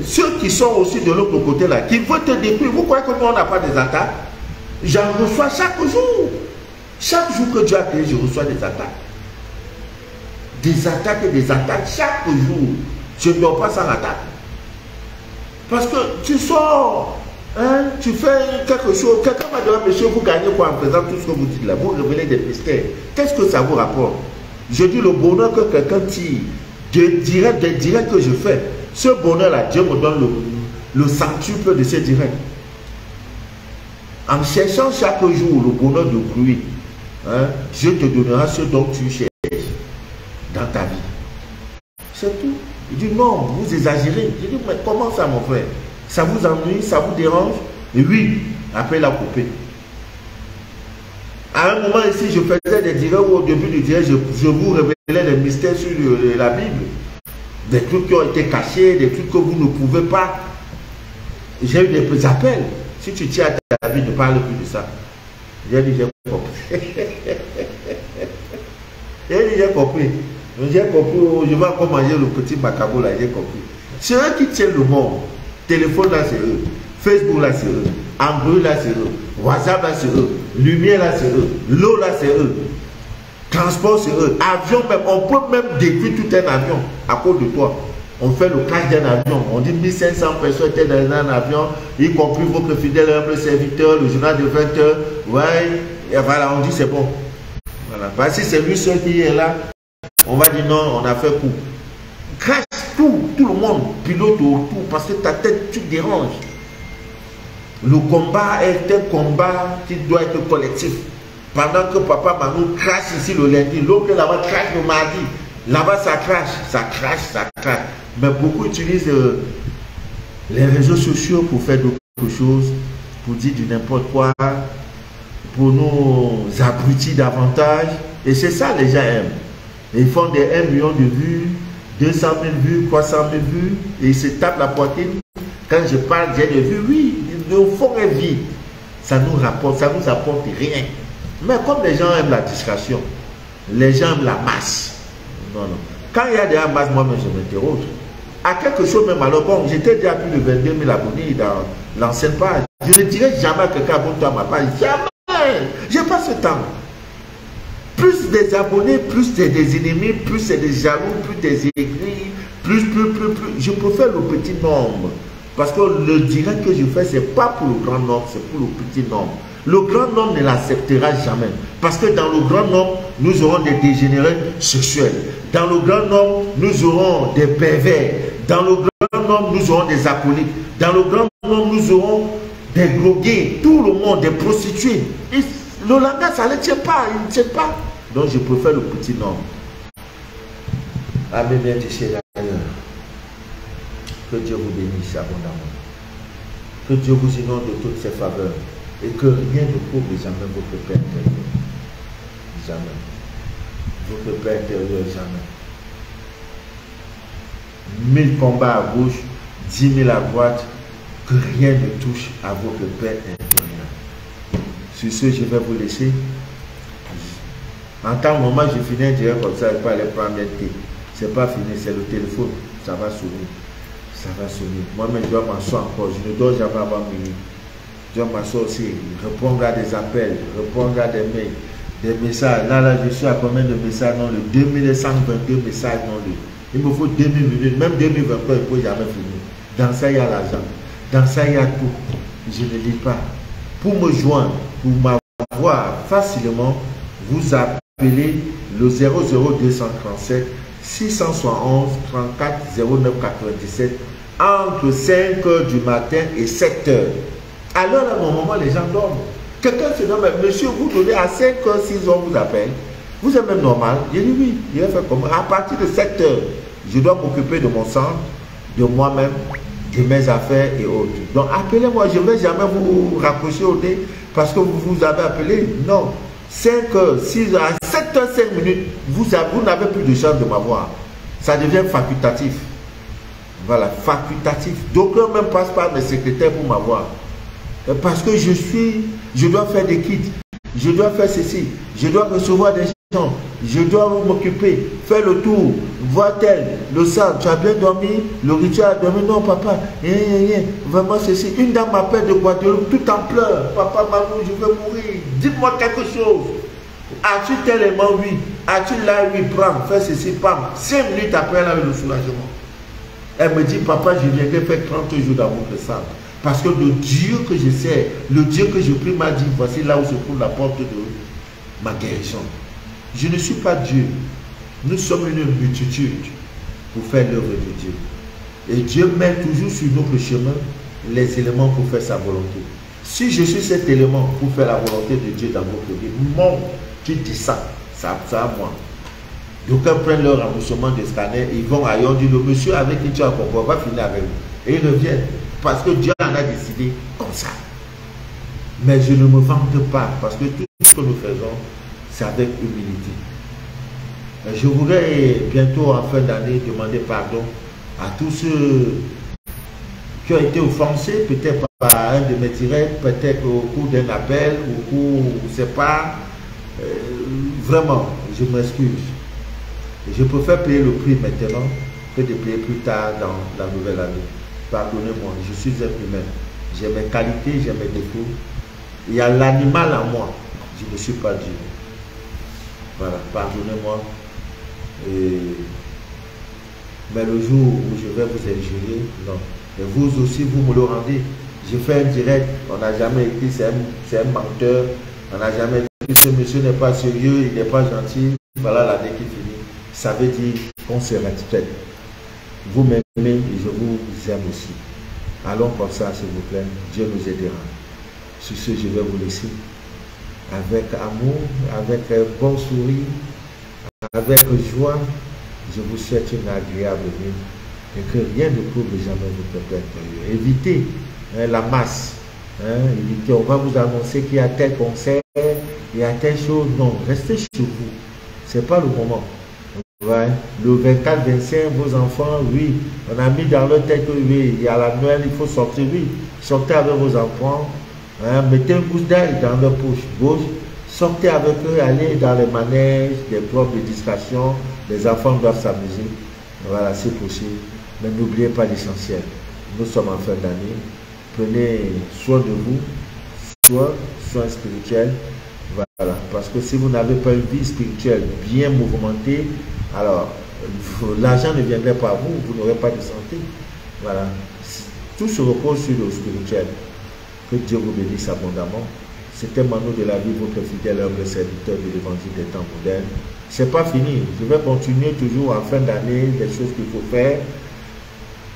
ceux qui sont aussi de l'autre côté là, qui veulent te détruire, vous croyez que nous on n'a pas des attaques? J'en reçois chaque jour. Chaque jour que Dieu a créé, je reçois des attaques. Des attaques et des attaques chaque jour. Je ne dors pas sans attaque. Parce que tu sors, hein, tu fais quelque chose, quelqu'un va dire, monsieur, vous gagnez quoi en faisant tout ce que vous dites là? Vous révélez des mystères. Qu'est-ce que ça vous rapporte? Je dis le bonheur que quelqu'un tire, des directs que je fais. Ce bonheur-là, Dieu me donne le centuple de ces directs. En cherchant chaque jour le bonheur de bruit, hein, Dieu te donnera ce dont tu cherches dans ta vie. C'est tout. Il dit non, vous exagérez. Je dis, mais comment ça, mon frère? Ça vous ennuie, ça vous dérange? Et oui, après il a coupé. À un moment ici, je faisais des directs où au début du direct, je vous révélais des mystères sur la Bible. Des trucs qui ont été cachés, des trucs que vous ne pouvez pas. J'ai eu des appels. Si tu tiens à ta vie, ne parle plus de ça. J'ai dit, j'ai compris. J'ai compris. J'ai compris, je vais encore manger le petit macabo là, j'ai compris. C'est eux qui tiennent le monde. Téléphone là, c'est eux. Facebook là, c'est eux. Android là, c'est eux. WhatsApp là, c'est eux. Lumière là, c'est eux. L'eau là, c'est eux. Transport, c'est eux. Avion même, on peut même détruire tout un avion à cause de toi. On fait le crash d'un avion. On dit 1500 personnes étaient dans un avion, y compris votre fidèle humble serviteur, le journal de 20h. Ouais, et voilà, on dit c'est bon. Voilà. Parce que c'est lui seul qui est là. On va dire non, on a fait coup. Crash tout le monde, pilote autour, parce que ta tête, tu déranges. Le combat est un combat qui doit être collectif. Pendant que papa Manou crache ici le lundi, l'autre là-bas crache le mardi. Là-bas ça crache, ça crache, ça crache. Mais beaucoup utilisent les réseaux sociaux pour faire d'autres choses, pour dire du n'importe quoi, pour nous abrutir davantage. Et c'est ça les gens aiment. Ils font des 1 million de vues, 200 000 vues, 300 000 vues, et ils se tapent la poitrine. Quand je parle, j'ai des vues, oui, le fond est vide. Ça nous rapporte, ça nous apporte rien. Mais comme les gens aiment la distraction, les gens aiment la masse. Non, non. Quand il y a de la masse, moi-même, je m'interroge. À quelque chose même, alors bon, j'étais déjà plus de 22 000 abonnés dans l'ancienne page. Je ne dirais jamais à quelqu'un abonne-toi à ma page. Jamais. Je n'ai pas ce temps. Plus des abonnés, plus c'est des ennemis, plus c'est des jaloux, plus des aigris, plus. Je préfère le petit nombre. Parce que le direct que je fais, ce n'est pas pour le grand nombre, c'est pour le petit nombre. Le grand nombre ne l'acceptera jamais. Parce que dans le grand nombre, nous aurons des dégénérés sexuels. Dans le grand nombre, nous aurons des pervers. Dans le grand nombre, nous aurons des acolytes. Dans le grand nombre, nous aurons des drogués. Tout le monde, des prostituées. Et le langage, ça ne tient pas. Il ne tient pas. Donc, je préfère le petit nombre. Amen, bien, que Dieu vous bénisse abondamment. Que Dieu vous inonde de toutes ses faveurs. Et que rien ne trouble jamais votre Père intérieur. Jamais. Votre Père intérieur, jamais. 1000 combats à gauche, 10 000 à droite, que rien ne touche à votre Père intérieur. Sur ce, je vais vous laisser. En tant que moment, je finis un direct comme ça, je ne vais pas aller prendre un thé. C'est pas fini, c'est le téléphone. Ça va sonner. Ça va sonner. Moi-même, je dois m'asseoir encore. Je ne dors jamais avant minuit. Je dois m'asseoir aussi, répondre à des appels, répondre à des mails, des messages. Là, je suis à combien de messages non lus? 2122 messages non lus. Il me faut 2000 minutes, même 2023, il ne peut jamais finir. Dans ça, il y a l'argent. Dans ça, il y a tout. Je ne lis pas. Pour me joindre, pour m'avoir facilement, vous appelez le 00237 671 34 09 97 entre 5 h du matin et 7 h. Alors, à mon moment, les gens dorment. Quelqu'un se nomme, monsieur, vous donnez à 5 h, 6 h, vous appelle. Vous êtes même normal. J'ai dit oui, il va faire comment? À partir de 7 h, je dois m'occuper de mon sang, de moi-même, de mes affaires et autres. Donc, appelez-moi, je ne vais jamais vous raccrocher au nez parce que vous avez appelé. Non. 5 h, 6 h, à 7 h, 5 minutes, vous n'avez plus de chance de m'avoir. Ça devient facultatif. Voilà, facultatif. D'aucuns même passent par mes secrétaires pour m'avoir. Parce que je dois faire des kits, je dois faire ceci, je dois recevoir des gens, je dois m'occuper, faire le tour, voir tel, le sang, tu as bien dormi, le Richard a dormi, non papa, vraiment ceci. Une dame m'appelle de Guadeloupe tout en pleurs, papa, maman, je veux mourir, dites-moi quelque chose. As-tu tel aimant? Oui. As-tu là? Oui, prends, fais ceci, pam. 5 minutes après, elle a eu le soulagement. Elle me dit, papa, je viendrai faire 30 jours dans votre centre. Parce que le Dieu que je sais, le Dieu que je prie m'a dit, voici là où se trouve la porte de ma guérison. Je ne suis pas Dieu. Nous sommes une multitude pour faire l'œuvre de Dieu. Et Dieu met toujours sur notre chemin les éléments pour faire sa volonté. Si je suis cet élément pour faire la volonté de Dieu dans votre vie, mon, tu dis ça à moi. D'aucuns prennent leur remboursement des scanners, ils vont ailleurs, disent le monsieur avec qui tu as compris, on va finir avec vous. Et ils reviennent parce que Dieu en a décidé comme ça. Mais je ne me vante pas parce que tout ce que nous faisons, c'est avec humilité. Je voudrais bientôt, en fin d'année, demander pardon à tous ceux qui ont été offensés, peut-être par un de mes directs, peut-être au cours d'un appel, au cours, je ne sais pas. Vraiment, je m'excuse. Je préfère payer le prix maintenant que de payer plus tard dans la nouvelle année. Pardonnez-moi, je suis un humain. J'ai mes qualités, j'ai mes défauts. Il y a l'animal en moi. Je ne suis pas Dieu. Voilà, pardonnez-moi. Mais le jour où je vais vous injurer, non. Et vous aussi, vous me le rendez. Je fais un direct, on n'a jamais écrit, c'est un menteur. On n'a jamais dit, ce monsieur n'est pas sérieux, il n'est pas gentil. Voilà l'année qui finit. Ça veut dire qu'on se respecte. Vous m'aimez et je vous aime aussi. Allons comme ça, s'il vous plaît. Dieu nous aidera. Sur ce, je vais vous laisser. Avec amour, avec un bon sourire, avec joie, je vous souhaite une agréable nuit et que rien ne trouble jamais votre paix intérieure. Évitez la masse. Évitez, on va vous annoncer qu'il y a tel concert, il y a telle chose. Non, restez chez vous. Ce n'est pas le moment. Ouais. Le 24-25, vos enfants, oui, on a mis dans leur tête que oui, il y a la Noël, il faut sortir, oui. Sortez avec vos enfants, mettez un pouce d'ail dans leur poche gauche, sortez avec eux, allez dans les manèges, des clubs de distraction, les enfants doivent s'amuser, voilà, c'est possible. Mais n'oubliez pas l'essentiel, nous sommes en fin d'année, prenez soin de vous, soin spirituel, voilà, parce que si vous n'avez pas une vie spirituelle bien mouvementée, alors l'argent ne viendrait pas à vous, vous n'aurez pas de santé. Voilà. Tout se repose sur le spirituel. Que Dieu vous bénisse abondamment. C'était Mano de la vie, votre fidèle humble serviteur de l'évangile des temps modernes. C'est pas fini. Je vais continuer toujours en fin d'année des choses qu'il faut faire.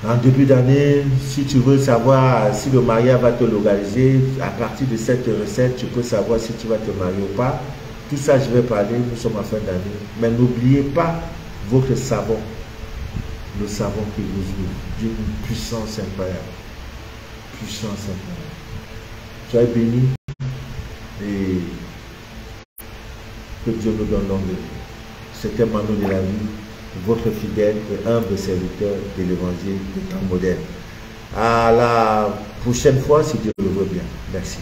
En début d'année, si tu veux savoir si le mariage va te localiser, à partir de cette recette, tu peux savoir si tu vas te marier ou pas. Tout ça, je vais parler, nous sommes en fin d'année. Mais n'oubliez pas votre savon. Le savon qui vous ouvre d'une puissance incroyable. Puissance incroyable. Soyez bénis et que Dieu nous donne longue vie. C'était Mano de la vie, votre fidèle et humble serviteur de l'évangile du temps moderne. À la prochaine fois, si Dieu le veut bien. Merci.